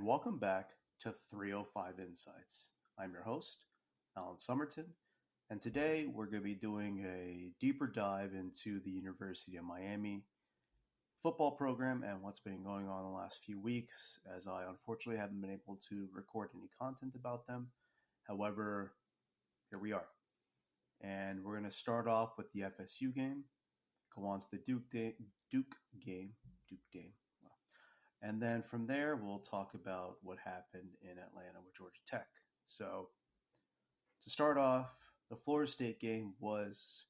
welcome back to 305 Insights. I'm your host, Alan Somerton, and today we're going to be doing a deeper dive into the University of Miami football program and what's been going on the last few weeks, as I unfortunately haven't been able to record any content about them. However, here we are. And we're going to start off with the FSU game, go on to the Duke game. And then from there, we'll talk about what happened in Atlanta with Georgia Tech. So to start off, the Florida State game was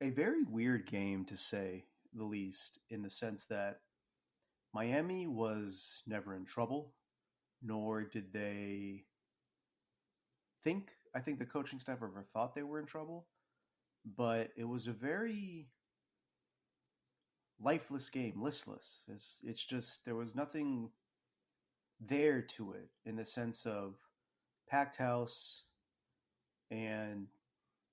a very weird game, to say the least, in the sense that Miami was never in trouble, nor did they I think the coaching staff ever thought they were in trouble, but it was a very lifeless game, listless. It's just there was nothing there to it in the sense of packed house, and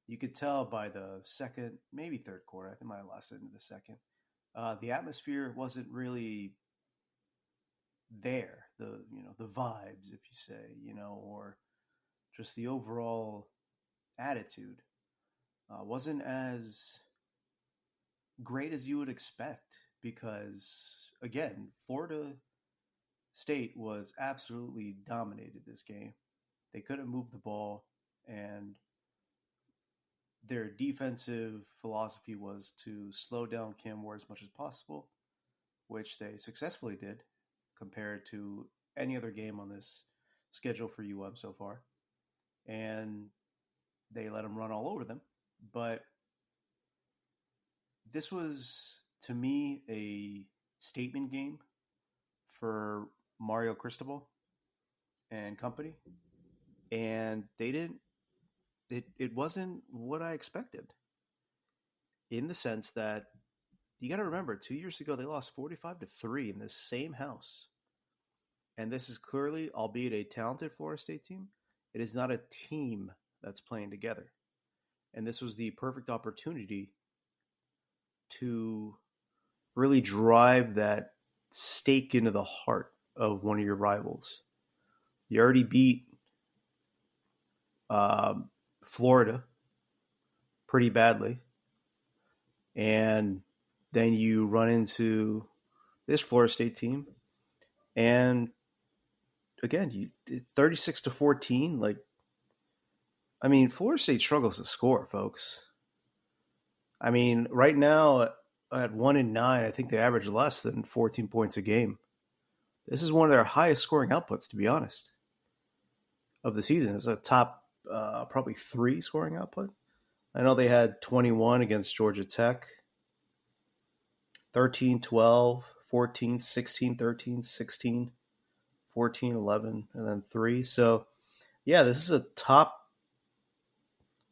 you could tell by the second, maybe third quarter. I think I might have lasted into the second. The atmosphere wasn't really there. The vibes, if you say, or just the overall attitude wasn't as great as you would expect because, again, Florida State was absolutely dominated this game. They couldn't move the ball, and their defensive philosophy was to slow down Cam Ward as much as possible, which they successfully did compared to any other game on this schedule for so far. And they let him run all over them. But this was, to me, a statement game for Mario Cristobal and company. And it wasn't what I expected, in the sense that you got to remember, 2 years ago, they lost 45-3 in this same house. And this is clearly, albeit a talented Florida State team, it is not a team that's playing together. And this was the perfect opportunity to really drive that stake into the heart of one of your rivals. You already beat Florida pretty badly, and then you run into this Florida State team, and again, you 36-14. Florida State struggles to score, folks. Right now at 1-9, I think they average less than 14 points a game. This is one of their highest scoring outputs, to be honest, of the season. It's a top probably 3 scoring output. I know they had 21 against Georgia Tech, 13, 12, 14, 16, 13, 16, 14, 11, and then 3. So, yeah, this is a top.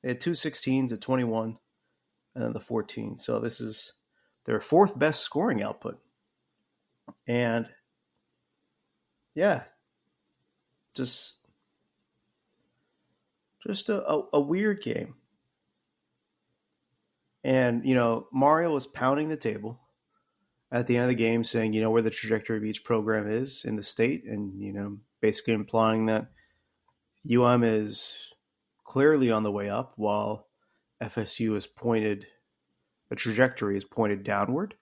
They had 2 16s at 21 and then the 14. So this is their 4th best scoring output. And, yeah, just a weird game. And, Mario was pounding the table at the end of the game saying, where the trajectory of each program is in the state. And, basically implying that is clearly on the way up, while FSU the trajectory is pointed downward,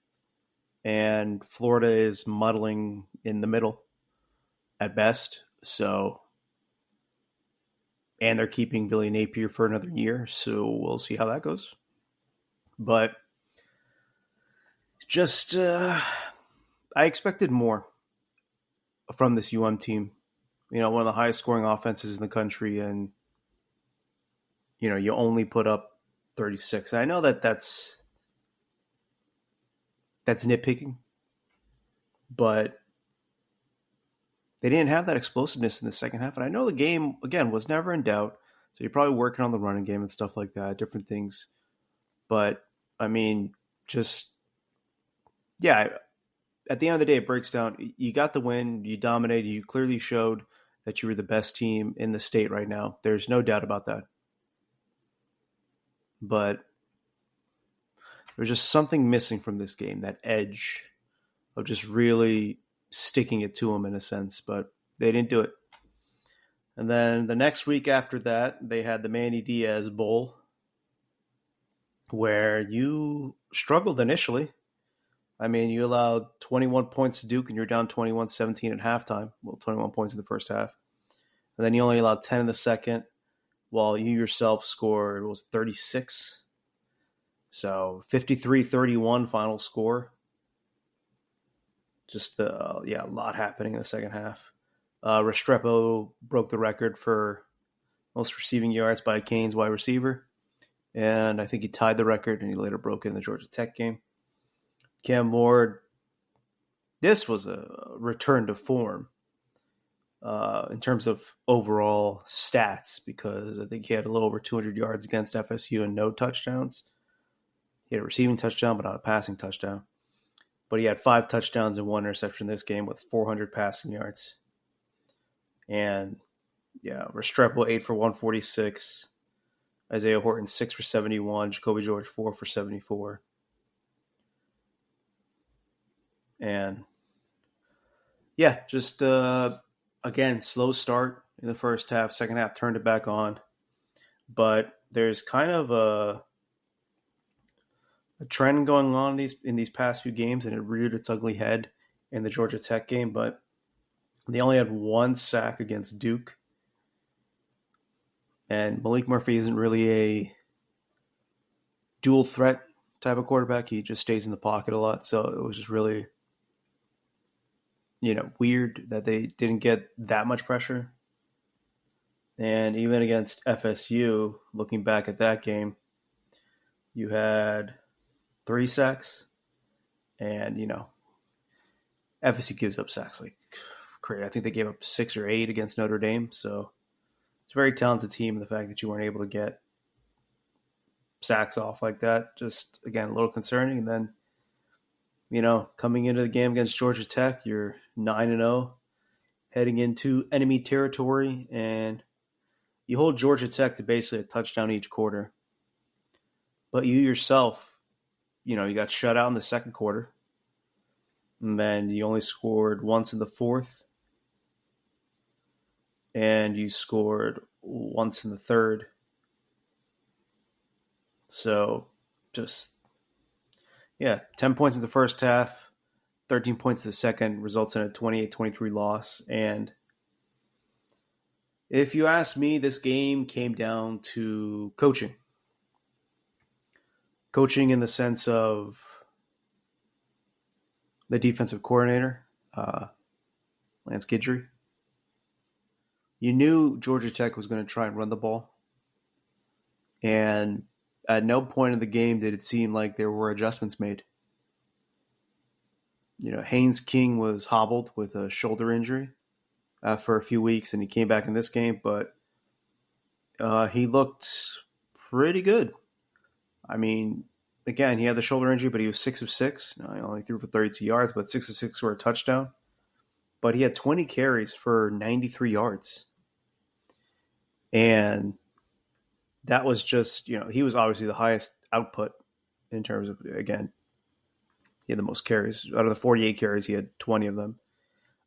and Florida is muddling in the middle at best. So, and they're keeping Billy Napier for another year, so we'll see how that goes. But just, I expected more from this team. One of the highest scoring offenses in the country, and you only put up 36. I know that's nitpicking, but they didn't have that explosiveness in the second half. And I know the game, again, was never in doubt. So you're probably working on the running game and stuff like that, different things. But, at the end of the day, it breaks down. You got the win. You dominated. You clearly showed that you were the best team in the state right now. There's no doubt about that. But there's just something missing from this game, that edge of just really sticking it to them in a sense. But They didn't do it. And then the next week after that, they had the Manny Diaz Bowl, where you struggled initially. I mean, you allowed 21 points to Duke, and you're down 21-17 at halftime. Well, 21 points in the first half. And then you only allowed 10 in the second, while you yourself scored, was 36. So 53-31 final score. Just, a lot happening in the second half. Restrepo broke the record for most receiving yards by a Canes wide receiver. And I think he tied the record, and he later broke it in the Georgia Tech game. Cam Ward, this was a return to form in terms of overall stats, because I think he had a little over 200 yards against FSU and no touchdowns. He had a receiving touchdown, but not a passing touchdown. But he had 5 touchdowns and 1 interception this game with 400 passing yards. And, Restrepo 8 for 146. Isaiah Horton 6 for 71. Jacoby George 4 for 74. And, just, again, slow start in the first half. Second half turned it back on. But there's kind of a trend going on in these past few games, and it reared its ugly head in the Georgia Tech game. But they only had 1 sack against Duke. And Malik Murphy isn't really a dual threat type of quarterback. He just stays in the pocket a lot. So it was just really, weird that they didn't get that much pressure. And even against FSU, looking back at that game, you had 3 sacks. And, FSU gives up sacks like crazy. I think they gave up 6 or 8 against Notre Dame. So it's a very talented team. The fact that you weren't able to get sacks off like that, just, again, a little concerning. And then, coming into the game against Georgia Tech, you're 9-0, heading into enemy territory, and you hold Georgia Tech to basically a touchdown each quarter. But you yourself, you got shut out in the second quarter, and then you only scored once in the fourth, and you scored once in the third. So just, 10 points in the first half, 13 points in the second, results in a 28-23 loss. And if you ask me, this game came down to coaching. Coaching in the sense of the defensive coordinator, Lance Guidry. You knew Georgia Tech was going to try and run the ball. And at no point in the game did it seem like there were adjustments made. Haynes King was hobbled with a shoulder injury for a few weeks, and he came back in this game, but he looked pretty good. I mean, again, he had the shoulder injury, but he was 6 of 6. He only threw for 32 yards, but 6 of 6 were a touchdown. But he had 20 carries for 93 yards. And that was just, he was obviously the highest output in terms of, again, he had the most carries. Out of the 48 carries, he had 20 of them.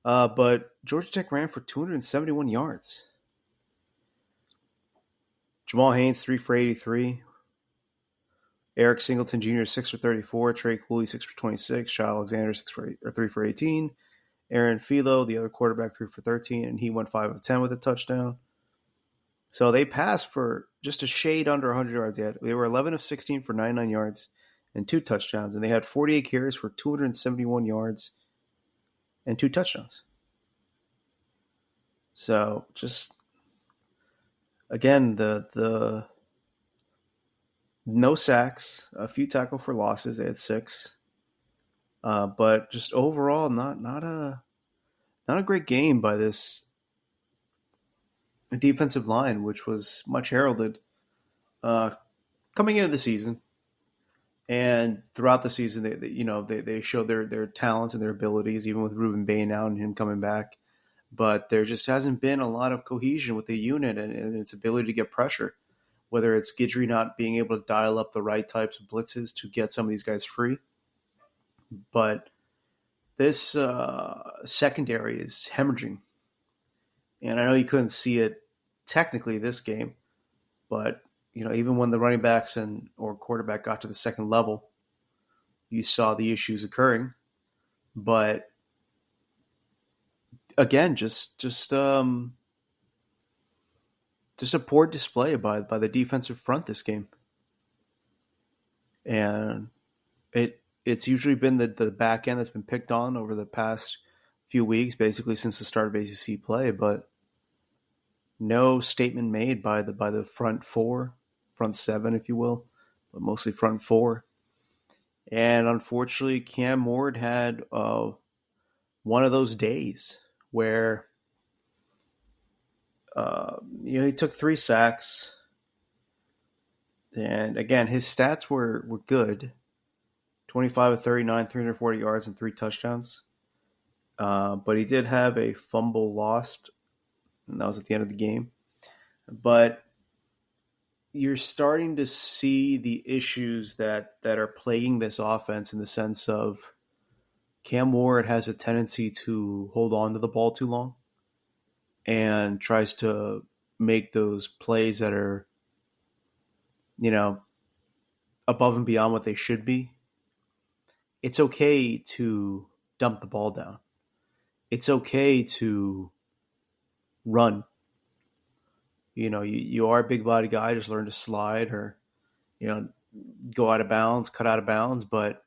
But Georgia Tech ran for 271 yards. Jamal Haynes, 3 for 83. Eric Singleton Jr., 6 for 34. Trey Cooley, 6 for 26. Shai Alexander, 3 for 18. Aaron Philo, the other quarterback, 3 for 13. And he went 5 of 10 with a touchdown. So they passed for just a shade under 100 yards yet. They were 11 of 16 for 99 yards and 2 touchdowns. And they had 48 carries for 271 yards and 2 touchdowns. So just, again, the no sacks, a few tackle for losses. They had 6. But just overall, not a great game by this defensive line, which was much heralded coming into the season, and throughout the season, they showed their talents and their abilities, even with Ruben Bain out and him coming back. But there just hasn't been a lot of cohesion with the unit and its ability to get pressure. Whether it's Guidry not being able to dial up the right types of blitzes to get some of these guys free, but this secondary is hemorrhaging. And I know you couldn't see it technically this game, but even when the running backs and or quarterback got to the second level, you saw the issues occurring. But again, just a poor display by the defensive front this game, and it's usually been the back end that's been picked on over the past few weeks, basically since the start of ACC play. But no statement made by the front four, front seven, if you will, but mostly front four. And unfortunately, Cam Ward had one of those days where he took 3 sacks, and again his stats were good: 25 of 39, 340 yards, and 3 touchdowns. But he did have a fumble lost, and that was at the end of the game. But you're starting to see the issues that are plaguing this offense, in the sense of Cam Ward has a tendency to hold on to the ball too long and tries to make those plays that are, above and beyond what they should be. It's okay to dump the ball down. It's okay to run. You are a big body guy, just learn to slide or, go out of bounds, cut out of bounds. But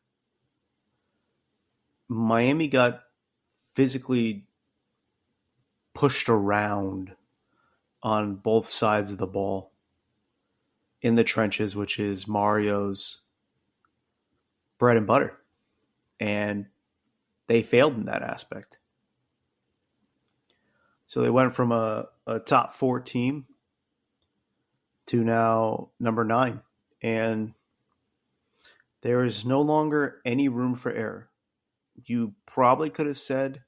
Miami got physically pushed around on both sides of the ball in the trenches, which is Mario's bread and butter. And they failed in that aspect. So they went from a top 4 team to now number 9. And there is no longer any room for error. You probably could have said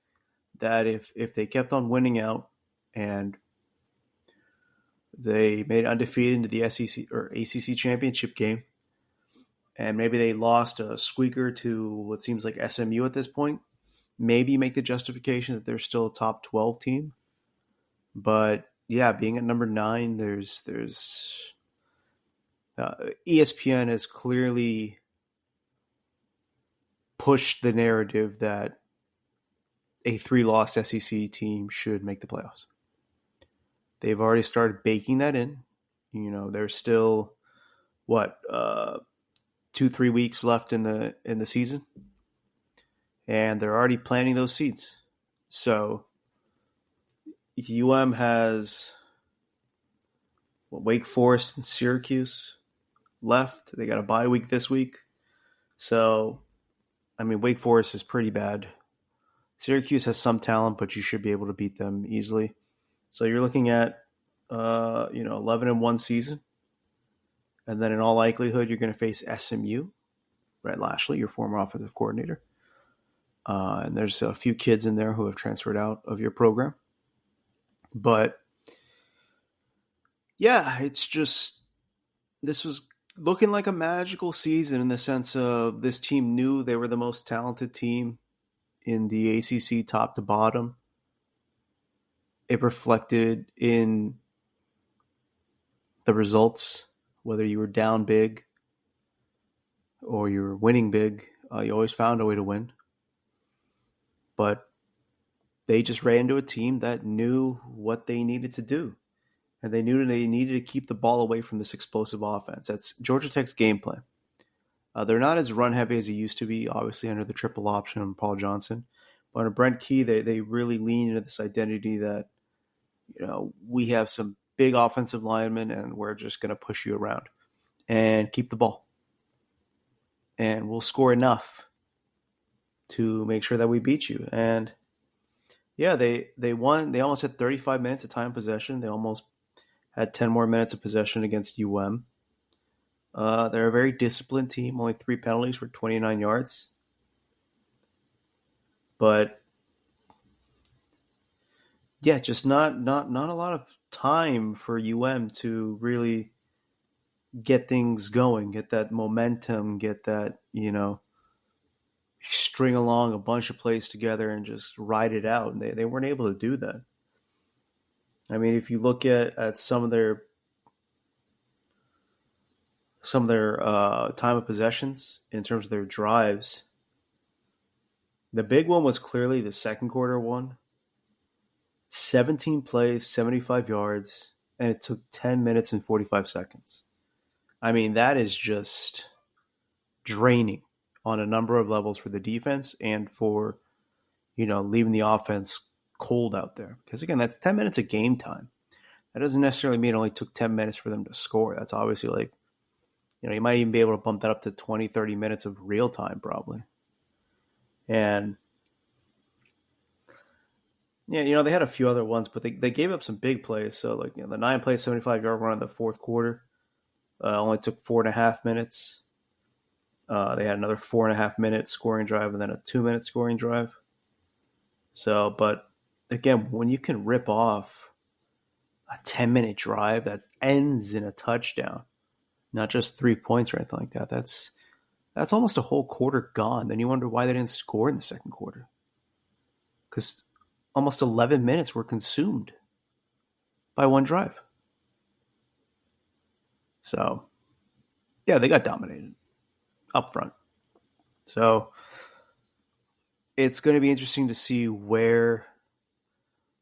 that if they kept on winning out and they made it undefeated into the SEC or ACC championship game, and maybe they lost a squeaker to what seems like SMU at this point, maybe make the justification that they're still a top 12 team. But yeah, being at number 9, there's ESPN has clearly pushed the narrative that a 3-loss SEC team should make the playoffs. They've already started baking that in. There's still 2-3 weeks left in the season, and they're already planting those seeds. So has Wake Forest and Syracuse left. They got a bye week this week. So, Wake Forest is pretty bad. Syracuse has some talent, but you should be able to beat them easily. So you're looking at, 11-1 season. And then in all likelihood, you're going to face SMU, Brett Lashley, your former offensive coordinator. And there's a few kids in there who have transferred out of your program. But yeah, it's just, this was looking like a magical season in the sense of this team knew they were the most talented team in the ACC top to bottom. It reflected in the results, whether you were down big or you were winning big, you always found a way to win. But they just ran into a team that knew what they needed to do. And they knew they needed to keep the ball away from this explosive offense. That's Georgia Tech's game plan. They're not as run heavy as they used to be, obviously under the triple option of Paul Johnson. But under Brent Key, they really lean into this identity that, we have some big offensive linemen and we're just going to push you around and keep the ball. And we'll score enough to make sure that we beat you. And yeah, they won. They almost had 35 minutes of time possession. They almost had 10 more minutes of possession against UM. They're a very disciplined team. Only 3 penalties for 29 yards. But yeah, just not a lot of time for UM to really get things going, get that momentum, get that, string along a bunch of plays together and just ride it out. And they weren't able to do that. I mean, if you look at some of their time of possessions in terms of their drives, the big one was clearly the second quarter one. 17 plays, 75 yards, and it took 10 minutes and 45 seconds. I mean, that is just draining on a number of levels for the defense and for, leaving the offense cold out there. Because again, that's 10 minutes of game time. That doesn't necessarily mean it only took 10 minutes for them to score. That's obviously like, you might even be able to bump that up to 20, 30 minutes of real time probably. And yeah, they had a few other ones, but they gave up some big plays. So like, the 9-play, 75-yard run in the fourth quarter only took 4.5 minutes. They had another 4.5-minute scoring drive and then a 2-minute scoring drive. So, but again, when you can rip off a 10-minute drive that ends in a touchdown, not just 3 points or anything like that, that's almost a whole quarter gone. Then you wonder why they didn't score in the second quarter. Because almost 11 minutes were consumed by one drive. So, yeah, they got dominated up front. So, it's going to be interesting to see where,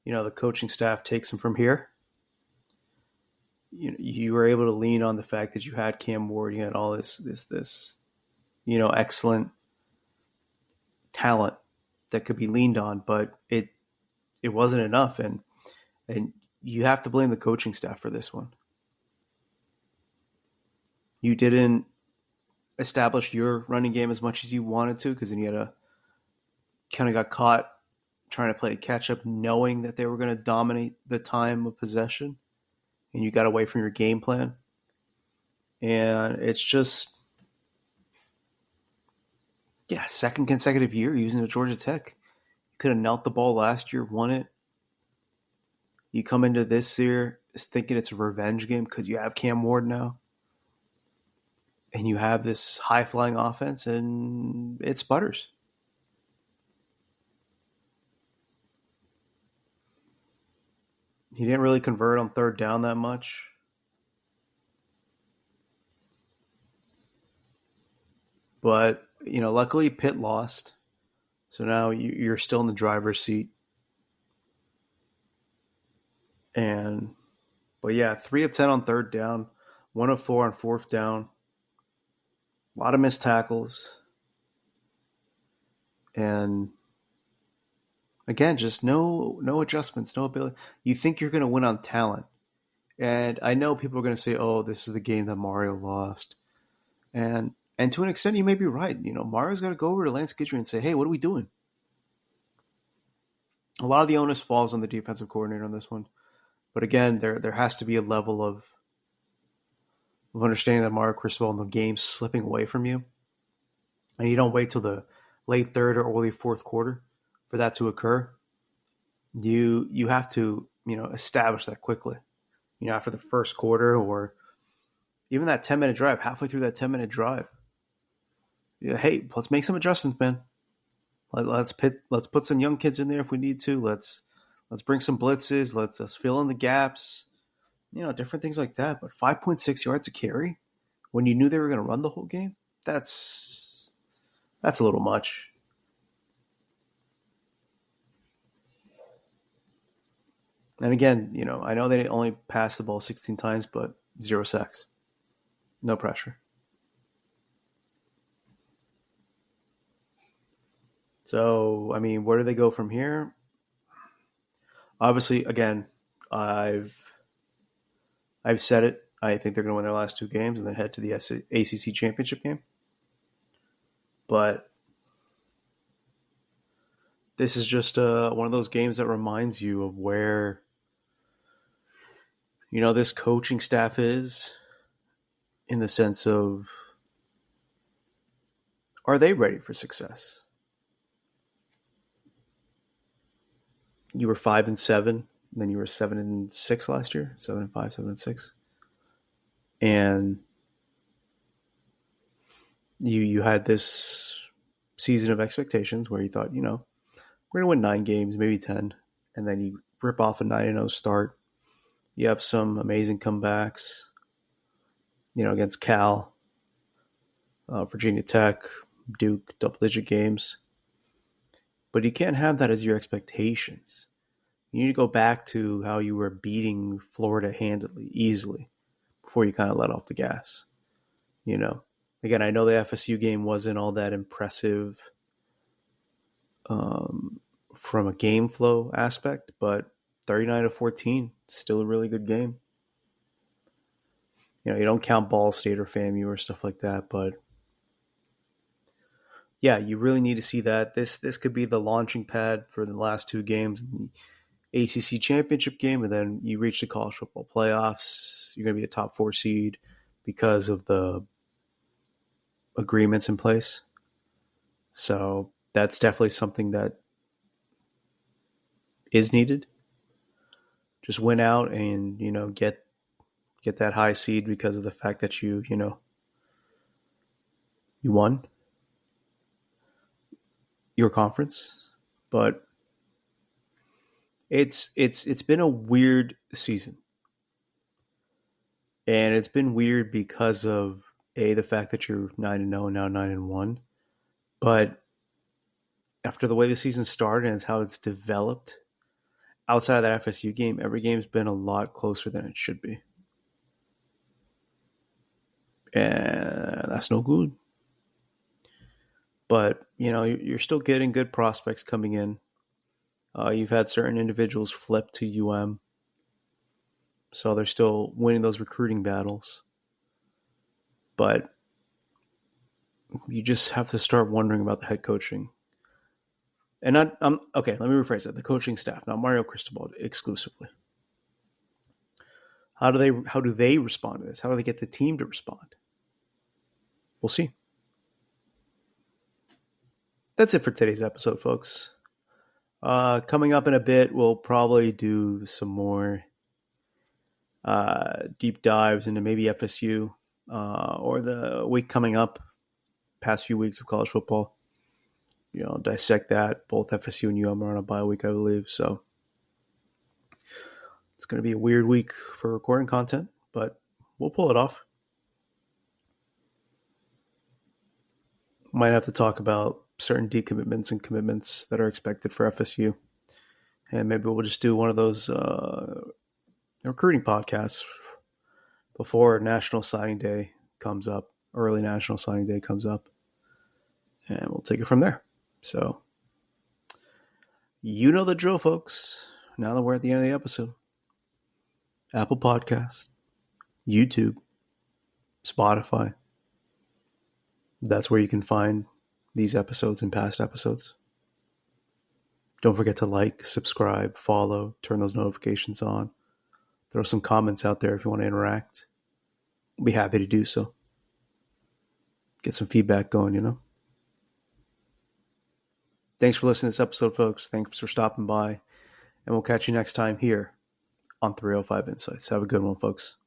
the coaching staff takes them from here. You were able to lean on the fact that you had Cam Ward, you had all this excellent talent that could be leaned on, but it wasn't enough, and you have to blame the coaching staff for this one. You didn't establish your running game as much as you wanted to, because then you kind of got caught trying to play catch up, knowing that they were going to dominate the time of possession, and you got away from your game plan. And it's just, second consecutive year using the Georgia Tech. You could have knelt the ball last year, won it. You come into this year thinking it's a revenge game because you have Cam Ward now. And you have this high-flying offense, and it sputters. He didn't really convert on third down that much. But, luckily Pitt lost. So now you're still in the driver's seat. But yeah, 3 of 10 on third down, 1 of 4 on fourth down. A lot of missed tackles. And again, just no adjustments, no ability. You think you're going to win on talent. And I know people are going to say, oh, this is the game that Mario lost. And to an extent, you may be right. Mario's got to go over to Lance Guidry and say, hey, what are we doing? A lot of the onus falls on the defensive coordinator on this one. But again, there has to be a level of understanding that Mario Cristobal and the game's slipping away from you. And you don't wait till the late third or early fourth quarter for that to occur. You have to, establish that quickly. After the first quarter or even that 10-minute drive, halfway through that 10-minute drive. Hey, let's make some adjustments, man. Let's put some young kids in there if we need to. Let's bring some blitzes. Let's fill in the gaps. Different things like that. But 5.6 yards a carry when you knew they were going to run the whole game, that's a little much. And again, I know they only passed the ball 16 times, but 0 sacks. No pressure. So, I mean, where do they go from here? Obviously, again, I've said it. I think they're going to win their last 2 games and then head to the ACC championship game. But this is just one of those games that reminds you of where, this coaching staff is, in the sense of, are they ready for success? You were 5-7, and then you were 7-6 last year, 7-5, 7-6, and you had this season of expectations where you thought, we're going to win 9 games, maybe 10, and then you rip off a 9-0 start, You have some amazing comebacks, against Cal, Virginia Tech, Duke, double-digit games. But you can't have that as your expectations. You need to go back to how you were beating Florida handily, easily, before you kind of let off the gas. Again, I know the FSU game wasn't all that impressive from a game flow aspect, but 39-14, still a really good game. You don't count Ball State or FAMU or stuff like that, but yeah, you really need to see that. This could be the launching pad for the last two games in the ACC championship game, and then you reach the college football playoffs. You're going to be a top 4 seed because of the agreements in place. So that's definitely something that is needed. Just win out and get that high seed because of the fact that you won your conference. But it's been a weird season, and it's been weird because of the fact that you're 9-0 now 9-1, but after the way the season started and how it's developed, outside of that FSU game, every game's been a lot closer than it should be. And that's no good. But, you're still getting good prospects coming in. You've had certain individuals flip to UM. So they're still winning those recruiting battles. But you just have to start wondering about the head coaching. And okay, let me rephrase that. The coaching staff, not Mario Cristobal exclusively. How do they respond to this? How do they get the team to respond? We'll see. That's it for today's episode, folks. Coming up in a bit, we'll probably do some more deep dives into maybe FSU or the week coming up, past few weeks of college football. Dissect that. Both FSU and UM are on a bye week, I believe. So it's going to be a weird week for recording content, but we'll pull it off. Might have to talk about certain decommitments and commitments that are expected for FSU. And maybe we'll just do one of those recruiting podcasts before National Signing Day comes up, early National Signing Day comes up. And we'll take it from there. So, you know the drill, folks. Now that we're at the end of the episode, Apple Podcasts, YouTube, Spotify. That's where you can find these episodes and past episodes. Don't forget to like, subscribe, follow, turn those notifications on. Throw some comments out there if you want to interact. I'll be happy to do so. Get some feedback going, Thanks for listening to this episode, folks. Thanks for stopping by. And we'll catch you next time here on 305 Insights. Have a good one, folks.